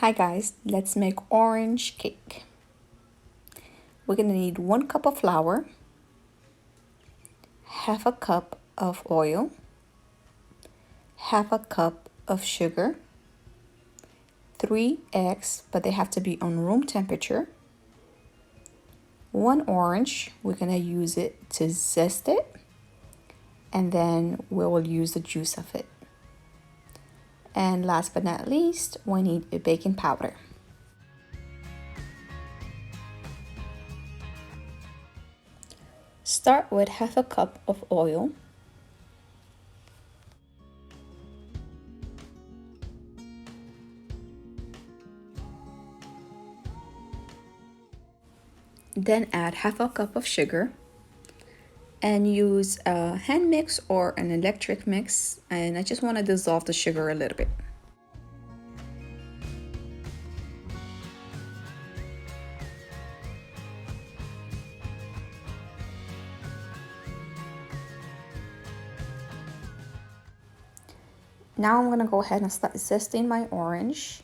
Hi guys, let's make orange cake. We're gonna need 1 cup of flour, half a cup of oil, half a cup of sugar, 3 eggs, but they have to be on room temperature, 1 orange, we're gonna use it to zest it, and then we will use the juice of it. And last but not least, we need a baking powder. Start with half a cup of oil. Then add half a cup of sugar and use a hand mix or an electric mix, and I just want to dissolve the sugar a little bit. Now I'm going to go ahead and start zesting my orange,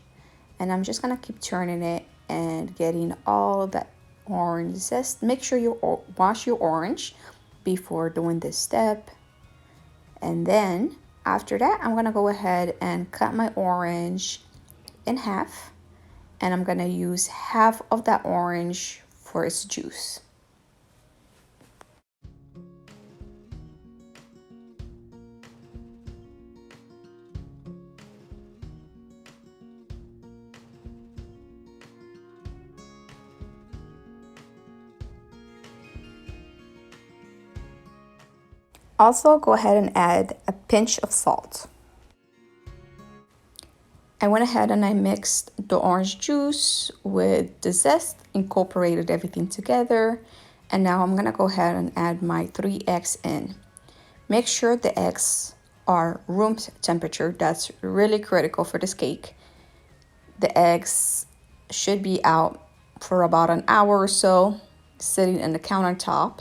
and I'm just going to keep turning it and getting all that orange zest. Make sure you wash your orange before doing this step, and then after that I'm going to go ahead and cut my orange in half, and I'm going to use half of that orange for its juice. Also, go ahead and add a pinch of salt. I went ahead and I mixed the orange juice with the zest, incorporated everything together, and now I'm gonna go ahead and add my 3 eggs in. Make sure the eggs are room temperature. That's really critical for this cake. The eggs should be out for about an hour or so, sitting in the countertop.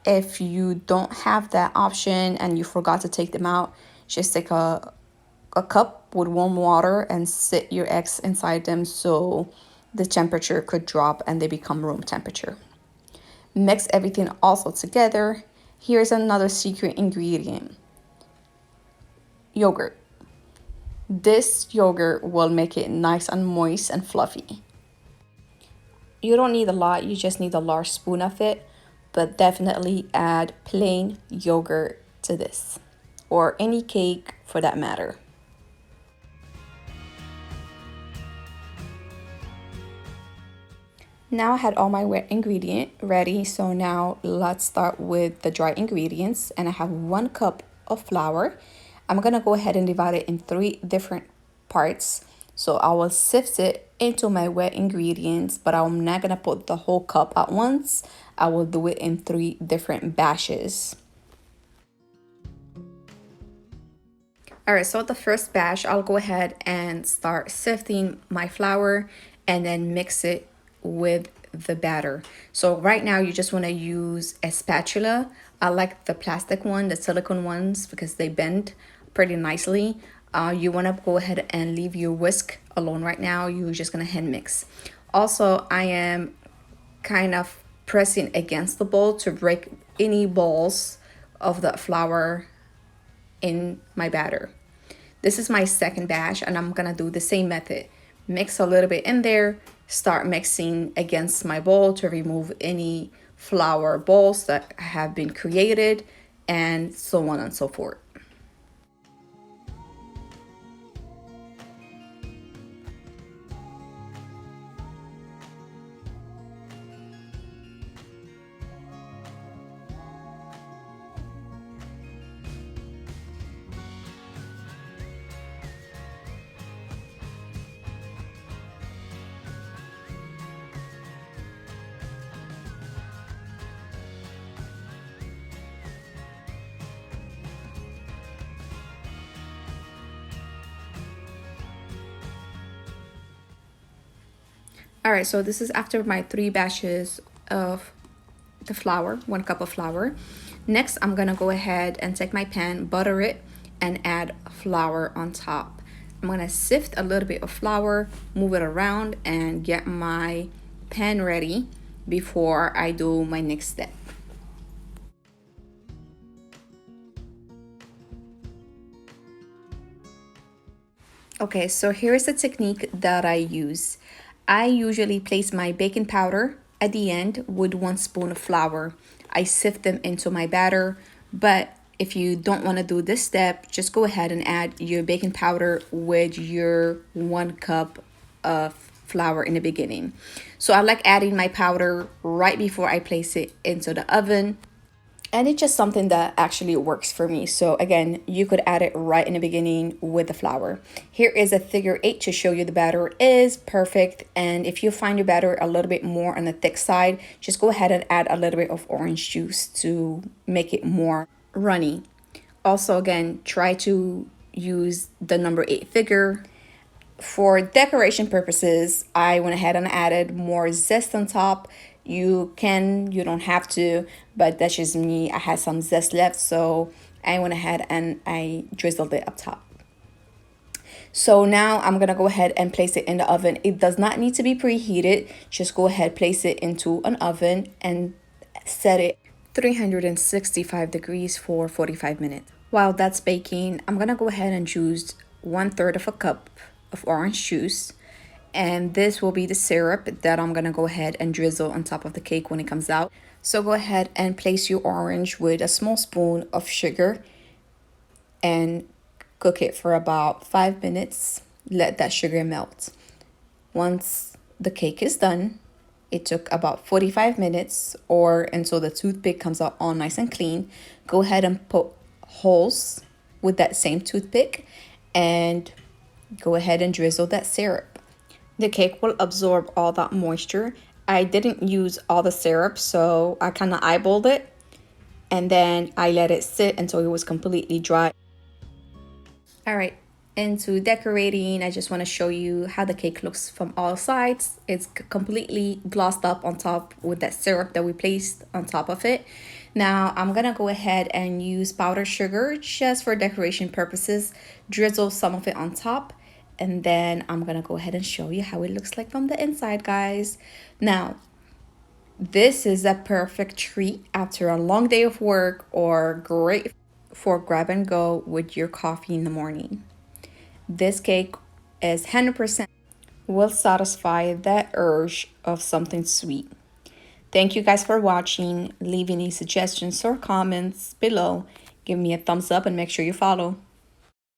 If you don't have that option and you forgot to take them out, just take a cup with warm water and sit your eggs inside them so the temperature could drop and they become room temperature. Mix everything also together. Here's another secret ingredient: yogurt. This yogurt will make it nice and moist and fluffy. You don't need a lot, you just need a large spoon of it, but definitely add plain yogurt to this, or any cake for that matter. Now I had all my wet ingredient ready, so now let's start with the dry ingredients. And I have 1 cup of flour. I'm gonna go ahead and divide it in 3 different parts. So I will sift it into my wet ingredients, but I'm not gonna put the whole cup at once. I will do it in 3 different batches. All right, so the first batch, I'll go ahead and start sifting my flour and then mix it with the batter. So right now you just want to use a spatula. I like the plastic one, the silicone ones, because they bend pretty nicely. You want to go ahead and leave your whisk alone right now. You're just going to hand mix. Also, I am kind of pressing against the bowl to break any balls of the flour in my batter. This is my second batch, and I'm gonna do the same method. Mix a little bit in there, start mixing against my bowl to remove any flour balls that have been created, and so on and so forth. All right, so this is after my 3 batches of the flour, 1 cup of flour. Next, I'm gonna go ahead and take my pan, butter it, and add flour on top. I'm gonna sift a little bit of flour, move it around, and get my pan ready before I do my next step. Okay, so here's the technique that I use. I usually place my baking powder at the end with 1 spoon of flour. I sift them into my batter, but if you don't want to do this step, just go ahead and add your baking powder with your 1 cup of flour in the beginning. So I like adding my powder right before I place it into the oven, and it's just something that actually works for me. So again, you could add it right in the beginning with the flour. Here is a figure 8 to show you the batter is perfect. And if you find your batter a little bit more on the thick side, just go ahead and add a little bit of orange juice to make it more runny. Also, again, try to use the number 8 figure. For decoration purposes, I went ahead and added more zest on top. You don't have to, but that's just me. I had some zest left, so I went ahead and I drizzled it up top. So now I'm gonna go ahead and place it in the oven. It does not need to be preheated. Just go ahead, place it into an oven and set it 365 degrees for 45 minutes. While that's baking, I'm gonna go ahead and choose 1/3 of a cup of orange juice. And this will be the syrup that I'm gonna go ahead and drizzle on top of the cake when it comes out. So go ahead and place your orange with a small spoon of sugar and cook it for about 5 minutes. Let that sugar melt. Once the cake is done, it took about 45 minutes or until the toothpick comes out all nice and clean. Go ahead and put holes with that same toothpick and go ahead and drizzle that syrup. The cake will absorb all that moisture. I didn't use all the syrup, so I kind of eyeballed it and then I let it sit until it was completely dry. All right, into decorating, I just want to show you how the cake looks from all sides. It's completely glossed up on top with that syrup that we placed on top of it. Now I'm gonna go ahead and use powdered sugar just for decoration purposes, drizzle some of it on top, and then I'm gonna go ahead and show you how it looks like from the inside, guys. Now, this is a perfect treat after a long day of work or great for grab and go with your coffee in the morning. This cake is 100% will satisfy that urge of something sweet. Thank you guys for watching. Leave any suggestions or comments below. Give me a thumbs up and make sure you follow.